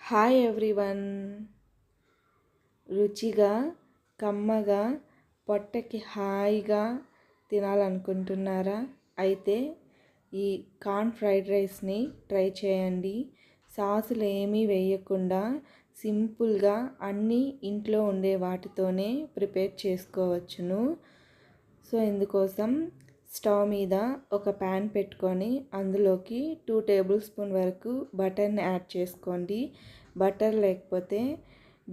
Hi everyone. రుచిగా కమ్మగా పొట్టకి హాయిగా తినాలనుకుంటున్నారా? అయితే ఈ కార్న్ ఫ్రైడ్ రైస్ని ట్రై చేయండి. సాసులు ఏమీ వేయకుండా సింపుల్గా అన్నీ ఇంట్లో ఉండే వాటితోనే ప్రిపేర్ చేసుకోవచ్చును. సో ఇందుకోసం స్టవ్ మీద ఒక ప్యాన్ పెట్టుకొని అందులోకి 2 టేబుల్ స్పూన్ వరకు బటర్ని యాడ్ చేసుకోండి. బటర్ లేకపోతే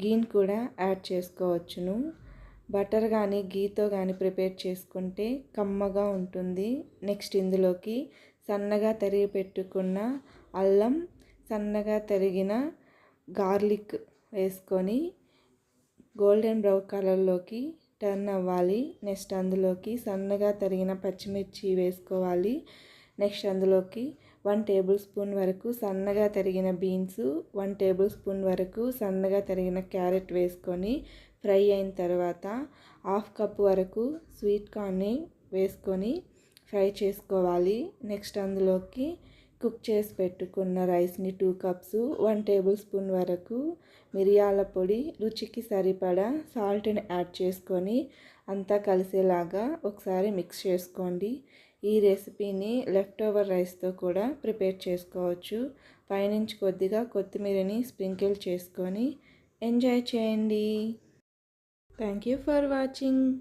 గీని కూడా యాడ్ చేసుకోవచ్చును. బటర్ కానీ గీతో కానీ ప్రిపేర్ చేసుకుంటే కమ్మగా ఉంటుంది. నెక్స్ట్ ఇందులోకి సన్నగా తరిగి పెట్టుకున్న అల్లం, సన్నగా తరిగిన గార్లిక్ వేసుకొని గోల్డెన్ బ్రౌన్ కలర్లోకి టర్న్ అవ్వాలి. నెక్స్ట్ అందులోకి సన్నగా తరిగిన పచ్చిమిర్చి వేసుకోవాలి. నెక్స్ట్ అందులోకి 1 టేబుల్ స్పూన్ వరకు సన్నగా తరిగిన బీన్స్, 1 టేబుల్ స్పూన్ వరకు సన్నగా తరిగిన క్యారెట్ వేసుకొని ఫ్రై అయిన తర్వాత 1/2 కప్ వరకు స్వీట్ కార్న్ని వేసుకొని ఫ్రై చేసుకోవాలి. నెక్స్ట్ అందులోకి కుక్ చేసి పెట్టుకున్న రైస్ని 2 కప్స్, 1 టేబుల్ స్పూన్ వరకు మిరియాల పొడి, రుచికి సరిపడా సాల్ట్ని యాడ్ చేసుకొని అంతా కలిసేలాగా ఒకసారి మిక్స్ చేసుకోండి. ఈ రెసిపీని లెఫ్ట్ ఓవర్ రైస్తో కూడా ప్రిపేర్ చేసుకోవచ్చు. పైనుంచి కొద్దిగా కొత్తిమీరని స్ప్రింకిల్ చేసుకొని ఎంజాయ్ చేయండి. Thank you for watching.